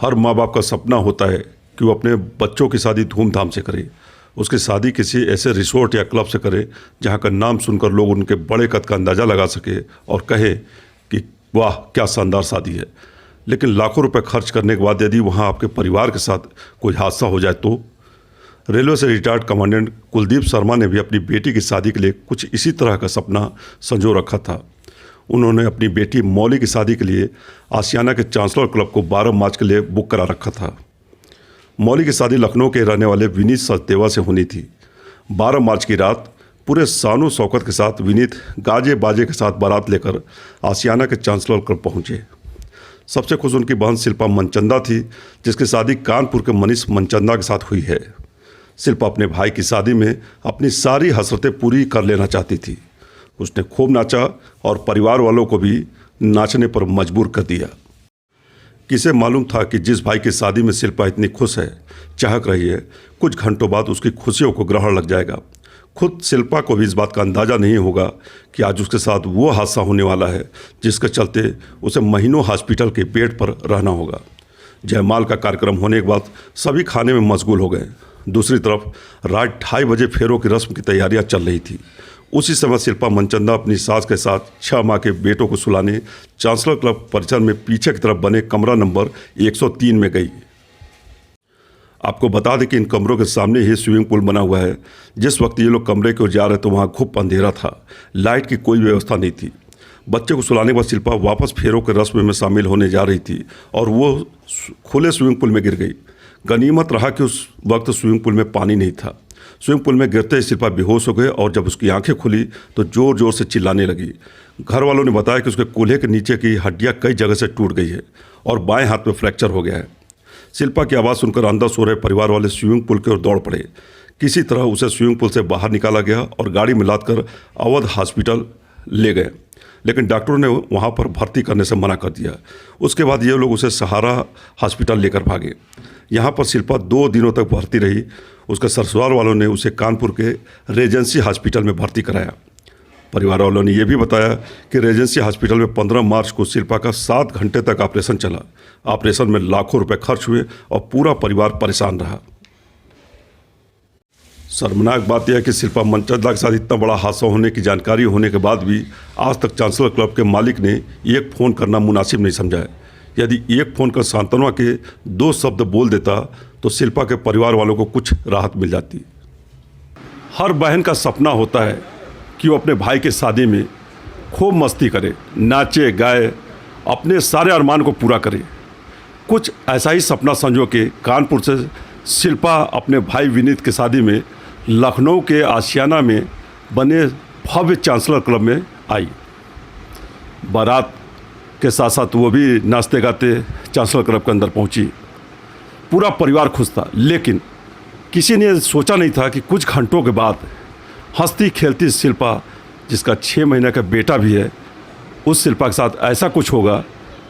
हर माँ बाप का सपना होता है कि वो अपने बच्चों की शादी धूमधाम से करे। उसकी शादी किसी ऐसे रिसोर्ट या क्लब से करे जहाँ का नाम सुनकर लोग उनके बड़े कद का अंदाज़ा लगा सके और कहे कि वाह क्या शानदार शादी है। लेकिन लाखों रुपए खर्च करने के बाद यदि वहाँ आपके परिवार के साथ कोई हादसा हो जाए तो। रेलवे से रिटायर्ड कमांडेंट कुलदीप शर्मा ने भी अपनी बेटी की शादी के लिए कुछ इसी तरह का सपना संजो रखा था। उन्होंने अपनी बेटी मौली की शादी के लिए आशियाना के चांसलर क्लब को 12 मार्च के लिए बुक करा रखा था। मौली की शादी लखनऊ के रहने वाले विनीत सचदेवा से होनी थी। 12 मार्च की रात पूरे शानो शौकत के साथ विनीत गाजे बाजे के साथ बारात लेकर आशियाना के चांसलर क्लब पहुंचे। सबसे खुश उनकी बहन शिल्पा मनचंदा थी, जिसकी शादी कानपुर के मनीष मनचंदा के साथ हुई है। शिल्पा अपने भाई की शादी में अपनी सारी हसरतें पूरी कर लेना चाहती थी। उसने खूब नाचा और परिवार वालों को भी नाचने पर मजबूर कर दिया। किसे मालूम था कि जिस भाई की शादी में शिल्पा इतनी खुश है, चाहक रही है, कुछ घंटों बाद उसकी खुशियों को ग्रहण लग जाएगा। खुद शिल्पा को भी इस बात का अंदाज़ा नहीं होगा कि आज उसके साथ वो हादसा होने वाला है जिसके चलते उसे महीनों हॉस्पिटल के बेड पर रहना होगा। जयमाल का कार्यक्रम होने के बाद सभी खाने में मशगूल हो गए। दूसरी तरफ रात 2:30 बजे फेरों की रस्म की तैयारियां चल रही थी। उसी समय शिल्पा मनचंदा अपनी सास के साथ 6 माह के बेटों को सुलाने चांसलर क्लब परिसर में पीछे की तरफ बने कमरा नंबर 103 में गई। आपको बता दें कि इन कमरों के सामने ही स्विमिंग पूल बना हुआ है। जिस वक्त ये लोग कमरे की ओर जा रहे तो वहाँ खूब अंधेरा था, लाइट की कोई व्यवस्था नहीं थी। बच्चे को सुलाने के बाद शिल्पा वापस फेरों के रस्म में शामिल होने जा रही थी और वो खुले स्विमिंग पूल में गिर गई। गनीमत रहा कि उस वक्त स्विमिंग पूल में पानी नहीं था। स्विमिंग पूल में गिरते ही शिल्पा बेहोश हो गए और जब उसकी आंखें खुली तो ज़ोर ज़ोर से चिल्लाने लगी। घर वालों ने बताया कि उसके कूल्हे के नीचे की हड्डियां कई जगह से टूट गई है और बाएं हाथ में फ्रैक्चर हो गया है। शिल्पा की आवाज़ सुनकर अंदर सो रहे परिवार वाले स्विमिंग पूल की ओर दौड़ पड़े। किसी तरह उसे स्विमिंग पूल से बाहर निकाला गया और गाड़ी में लादकर अवध हॉस्पिटल ले गए, लेकिन डॉक्टरों ने वहाँ पर भर्ती करने से मना कर दिया। उसके बाद ये लोग उसे सहारा हॉस्पिटल लेकर भागे। यहाँ पर शिल्पा 2 दिनों तक भर्ती रही। उसके ससुराल वालों ने उसे कानपुर के रेजेंसी हॉस्पिटल में भर्ती कराया। परिवार वालों ने यह भी बताया कि रेजेंसी हॉस्पिटल में 15 मार्च को शिल्पा का 7 घंटे तक ऑपरेशन चला। ऑपरेशन में लाखों रुपए खर्च हुए और पूरा परिवार परेशान रहा। शर्मनाक बात यह है कि शिल्पा मनचंदा के साथ इतना बड़ा हादसा होने की जानकारी होने के बाद भी आज तक चांसलर क्लब के मालिक ने एक फ़ोन करना मुनासिब नहीं समझा है। यदि एक फ़ोन कर सांत्वना के 2 शब्द बोल देता तो शिल्पा के परिवार वालों को कुछ राहत मिल जाती। हर बहन का सपना होता है कि वो अपने भाई की शादी में खूब मस्ती करे, नाचे गाए, अपने सारे अरमान को पूरा करे। कुछ ऐसा ही सपना संजो के कानपुर से शिल्पा अपने भाई विनीत की शादी में लखनऊ के आशियाना में बने भव्य चांसलर क्लब में आई। बारात के साथ साथ वो भी नाचते गाते चांसलर क्लब के अंदर पहुंची। पूरा परिवार खुश था, लेकिन किसी ने सोचा नहीं था कि कुछ घंटों के बाद हंसती खेलती शिल्पा, जिसका 6 महीने का बेटा भी है, उस शिल्पा के साथ ऐसा कुछ होगा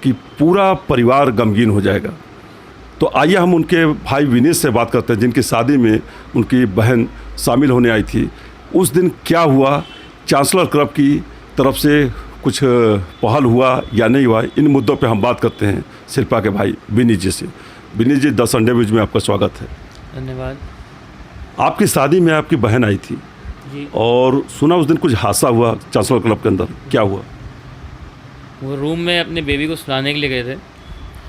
कि पूरा परिवार गमगीन हो जाएगा। तो आइए हम उनके भाई विनीत से बात करते हैं, जिनकी शादी में उनकी बहन शामिल होने आई थी। उस दिन क्या हुआ, चांसलर क्लब की तरफ से कुछ पहल हुआ या नहीं हुआ, इन मुद्दों पे हम बात करते हैं शिल्पा के भाई विनीत जी से। विनीत जी, द संडे न्यूज़ में आपका स्वागत है। धन्यवाद। आपकी शादी में आपकी बहन आई थी जी, और सुना उस दिन कुछ हादसा हुआ चांसलर क्लब के अंदर, क्या हुआ? वो रूम में अपने बेबी को सुलाने के लिए गए थे।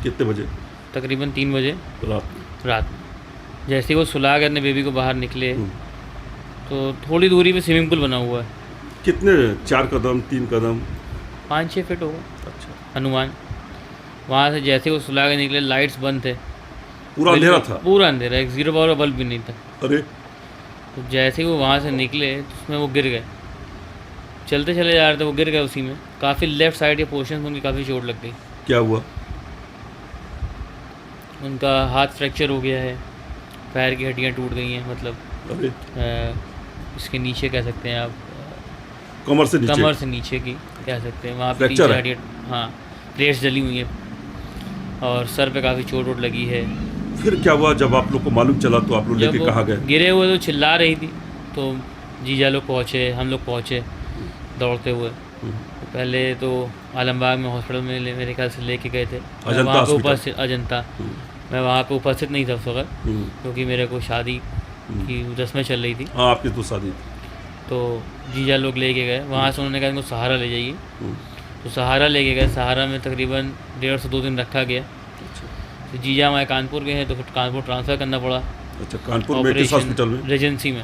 कितने बजे? तकरीबन 3 बजे रात में। जैसे ही वो सुला के अपने बेबी को बाहर निकले तो थोड़ी दूरी पे स्विमिंग पूल बना हुआ है। कितने? 4 कदम, 3 कदम? 5-6 फीट होगा अच्छा। अनुमान। वहाँ से जैसे ही वो सुला के निकले, लाइट्स बंद थे, पूरा अंधेरा था? पूरा अंधेरा, एक 0 पावर बल्ब भी नहीं था। अरे! तो जैसे ही वो वहाँ से निकले तो उसमें वो गिर गए। चलते चले जा रहे थे, वो गिर गए उसी में। काफ़ी लेफ़्ट साइड के पोर्शन में उनकी काफ़ी चोट लग गई। क्या हुआ? उनका हाथ फ्रैक्चर हो गया है, पैर की हड्डियाँ टूट गई हैं, मतलब अरे! इसके नीचे कह सकते हैं आप, कमर से नीचे की कह सकते हैं, वहाँ पे फ्रैक्चर 3-4 है? हड्डियाँ, हाँ, प्लेट्स जली हुई हैं और सर पे काफ़ी चोट वोट लगी है। फिर क्या हुआ जब आप लोग को मालूम चला तो आप लोग लेके कहाँ गए? गिरे हुए तो चिल्ला रही थी, तो जीजा लोग पहुँचे, हम लोग पहुँचे दौड़ते हुए। पहले तो आलमबाग में हॉस्पिटल में मेरे ख्याल से लेके गए थे। मैं अजंता वहाँ पे हॉस्पिटल। उपस्थित अजंता मैं वहाँ पे उपस्थित नहीं था उस वक्त, क्योंकि मेरे को शादी की रस्में चल रही थी। हाँ, आपकी तो शादी थी। तो जीजा लोग लेके गए वहाँ से, उन्होंने कहा इनको सहारा ले जाइए। तो सहारा लेके गए, सहारा में तकरीबन 1.5 से 2 दिन रखा गया। तो जीजा हमारे कानपुर गए हैं, तो फिर कानपुर ट्रांसफ़र करना पड़ा। अच्छा, कानपुर में किस हॉस्पिटल में? रेजेंसी में।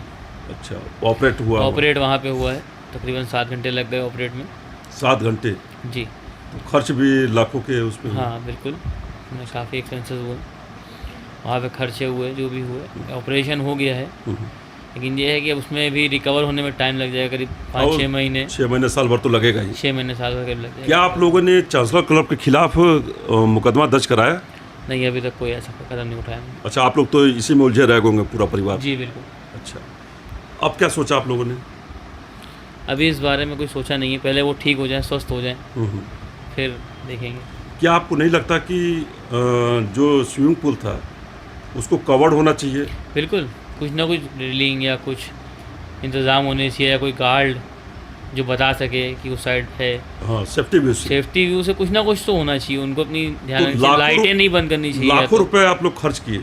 अच्छा, ऑपरेट हुआ? ऑपरेट वहाँ पे हुआ है, तकरीबन 7 घंटे लग गए ऑपरेट में। 7 घंटे? जी। तो खर्च भी लाखों के उसमें? हाँ बिल्कुल, उसमें काफ़ी एक्सपेंसेस हुए, वहाँ पे खर्चे हुए, जो भी हुए। ऑपरेशन हो गया है, लेकिन ये है कि अब उसमें भी रिकवर होने में टाइम लग जाएगा, करीब 5-6 महीने। 6 महीने साल भर तो लगेगा ही। 6 महीने साल भर करीब लग जाएगा। क्या आप लोगों ने चांसलर क्लब के खिलाफ मुकदमा दर्ज कराया? नहीं, अभी तक कोई ऐसा कदम नहीं उठाया हमने। अच्छा, आप लोग तो इसी में उलझे रह होंगे पूरा परिवार? जी बिल्कुल। अच्छा, अब क्या सोचा आप लोगों ने? अभी इस बारे में कुछ सोचा नहीं है, पहले वो ठीक हो जाए, स्वस्थ हो जाए, फिर देखेंगे। क्या आपको नहीं लगता कि जो स्विमिंग पूल था उसको कवर्ड होना चाहिए? बिल्कुल, कुछ ना कुछ ड्रिलिंग या कुछ इंतज़ाम होने चाहिए, या कोई गार्ड जो बता सके कि उस साइड है। हाँ, सेफ्टी व्यू से। सेफ्टी व्यू से कुछ ना कुछ तो होना चाहिए, उनको अपनी ध्यान तो रखनी चाहिए, लाइटें नहीं बंद करनी चाहिए। लाखों रुपए आप लोग खर्च किए।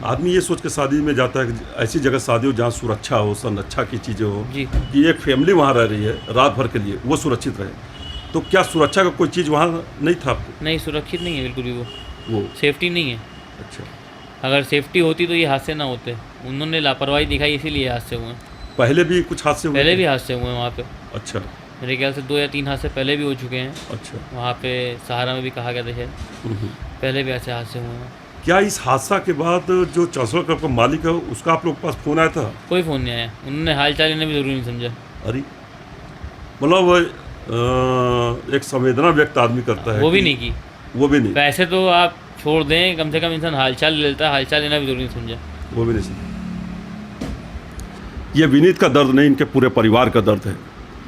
आदमी ये सोच के शादी में जाता है कि ऐसी जगह शादी हो जहाँ सुरक्षा हो, संरक्षा की चीज़ें हो, जी। कि एक फैमिली वहाँ रह रही है रात भर के लिए, वो सुरक्षित रहे। तो क्या सुरक्षा का कोई चीज़ वहाँ नहीं था आपको? नहीं, सुरक्षित नहीं है बिल्कुल भी, वो सेफ्टी नहीं है। अच्छा, अगर सेफ्टी होती तो ये हादसे ना होते, उन्होंने लापरवाही दिखाई, इसीलिए हादसे हुए हैं। पहले भी कुछ हादसे हुए? पहले भी हादसे हुए हैं वहाँ पे, अच्छा मेरे ख्याल से 2 या 3 हादसे पहले भी हो चुके हैं। अच्छा। वहाँ पे सहारा में भी कहा गया था शायद, पहले भी ऐसे हादसे हुए हैं। क्या इस हादसा के बाद जो चांसलर क्लब का मालिक है उसका आप लोग के पास फ़ोन आया था? कोई फ़ोन नहीं आया, उन्होंने हाल चाल लेना भी ज़रूरी नहीं समझा। अरे, मतलब एक संवेदना व्यक्त आदमी करता है, वो भी कि- नहीं की। वो भी नहीं? पैसे तो आप छोड़ दें, कम से कम इंसान हाल चाल ले लेता है, हाल चाल लेना भी ज़रूरी नहीं समझा। वो भी नहीं समझा। ये विनीत का दर्द नहीं, इनके पूरे परिवार का दर्द है।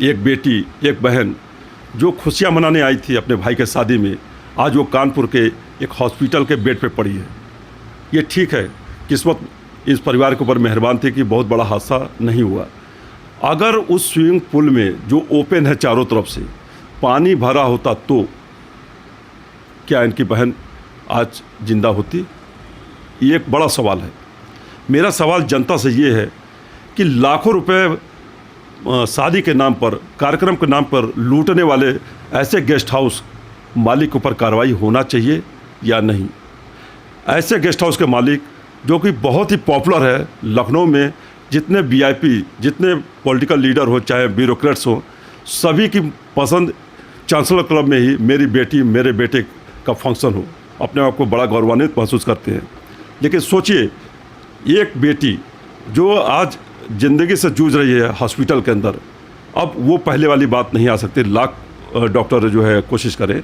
एक बेटी, एक बहन जो खुशियां मनाने आई थी अपने भाई के शादी में, आज वो कानपुर के एक हॉस्पिटल के बेड पे पड़ी है। ये ठीक है, किस्मत इस परिवार के ऊपर मेहरबान थी कि बहुत बड़ा हादसा नहीं हुआ। अगर उस स्विमिंग पूल में जो ओपन है चारों तरफ से, पानी भरा होता तो क्या इनकी बहन आज जिंदा होती? ये एक बड़ा सवाल है। मेरा सवाल जनता से ये है कि लाखों रुपए शादी के नाम पर, कार्यक्रम के नाम पर लूटने वाले ऐसे गेस्ट हाउस मालिक के ऊपर कार्रवाई होना चाहिए या नहीं? ऐसे गेस्ट हाउस के मालिक जो कि बहुत ही पॉपुलर है लखनऊ में, जितने वीआईपी, जितने पॉलिटिकल लीडर हो, चाहे ब्यूरोक्रेट्स हो, सभी की पसंद चांसलर क्लब में ही मेरी बेटी, मेरे बेटे का फंक्शन हो, अपने आप को बड़ा गौरवान्वित महसूस करते हैं। लेकिन सोचिए, एक बेटी जो आज ज़िंदगी से जूझ रही है हॉस्पिटल के अंदर, अब वो पहले वाली बात नहीं आ सकती, लाख डॉक्टर जो है कोशिश करें।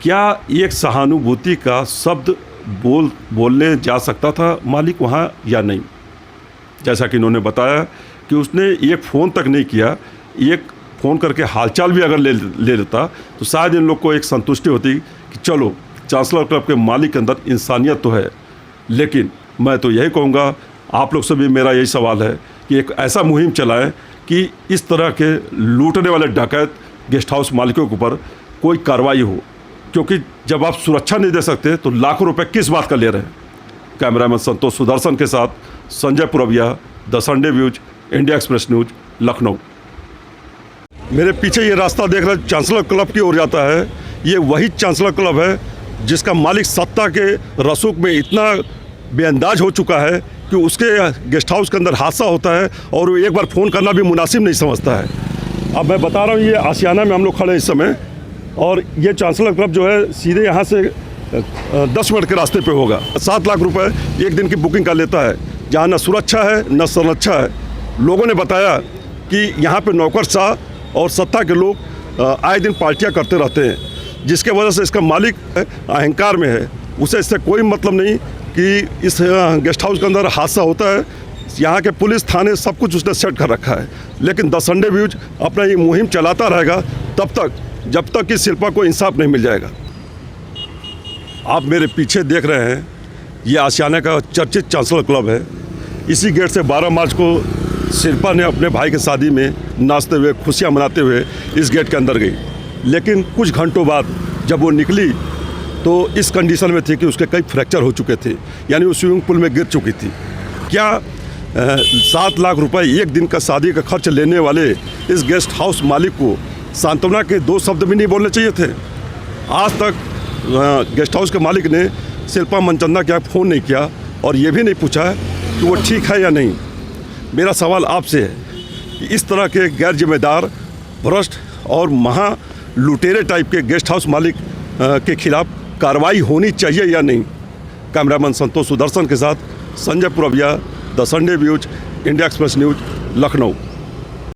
क्या एक सहानुभूति का शब्द बोलने जा सकता था मालिक वहाँ या नहीं? जैसा कि इन्होंने बताया कि उसने एक फ़ोन तक नहीं किया, एक फ़ोन करके हालचाल भी अगर ले लेता तो शायद इन लोग को एक संतुष्टि होती कि चलो, चांसलर क्लब के मालिक के अंदर इंसानियत तो है। लेकिन मैं तो यही कहूँगा, आप लोग से भी मेरा यही सवाल है कि एक ऐसा मुहिम चलाएं कि इस तरह के लूटने वाले डकैत गेस्ट हाउस मालिकों के ऊपर कोई कार्रवाई हो, क्योंकि जब आप सुरक्षा नहीं दे सकते तो लाखों रुपए किस बात का ले रहे हैं। कैमरामैन संतोष सुदर्शन के साथ Sanjay Puraviya, the Sunday views, India Express news, Lucknow. मेरे पीछे ये रास्ता देख रहे चांसलर क्लब की ओर जाता है। ये वही चांसलर क्लब है जिसका मालिक सत्ता के रसूख में इतना बेअंदाज हो चुका है कि उसके गेस्ट हाउस के अंदर हादसा होता है और वो एक बार फ़ोन करना भी मुनासिब नहीं समझता है। अब मैं बता रहा हूँ, ये आशियाना में हम लोग खड़े हैं इस समय, और ये चांसलर क्लब जो है सीधे यहाँ से 10 मिनट के रास्ते पे होगा। 7 लाख रुपए एक दिन की बुकिंग का लेता है, जहाँ न सुरक्षा है न संरक्षा है। लोगों ने बताया कि यहाँ पे नौकरशाह और सत्ता के लोग आए दिन पार्टियाँ करते रहते हैं, जिसके वजह से इसका मालिक अहंकार में है। उसे इससे कोई मतलब नहीं कि इस गेस्ट हाउस के अंदर हादसा होता है। यहाँ के पुलिस थाने सब कुछ उसने सेट कर रखा है, लेकिन द संडे व्यूज अपना ये मुहिम चलाता रहेगा तब तक, जब तक कि शिल्पा को इंसाफ नहीं मिल जाएगा। आप मेरे पीछे देख रहे हैं, ये आशियाना का चर्चित चांसलर क्लब है। इसी गेट से 12 मार्च को शिल्पा ने अपने भाई की शादी में नाचते हुए खुशियां मनाते हुए इस गेट के अंदर गई, लेकिन कुछ घंटों बाद जब वो निकली तो इस कंडीशन में थी कि उसके कई फ्रैक्चर हो चुके थे, यानी वो स्विमिंग पूल में गिर चुकी थी। क्या 7 लाख रुपए एक दिन का शादी का खर्च लेने वाले इस गेस्ट हाउस मालिक को सांत्वना के 2 शब्द भी नहीं बोलने चाहिए थे? आज तक गेस्ट हाउस के मालिक ने शिल्पा मनचंदा क्या फ़ोन नहीं किया और ये भी नहीं पूछा कि वो ठीक है या नहीं। मेरा सवाल आपसे है कि इस तरह के गैर जिम्मेदार, भ्रष्ट और महा लुटेरे टाइप के गेस्ट हाउस मालिक के खिलाफ कार्रवाई होनी चाहिए या नहीं? कैमरामैन संतोष सुदर्शन के साथ Sanjay Puraviya, the Sunday views, India Express news, Lucknow.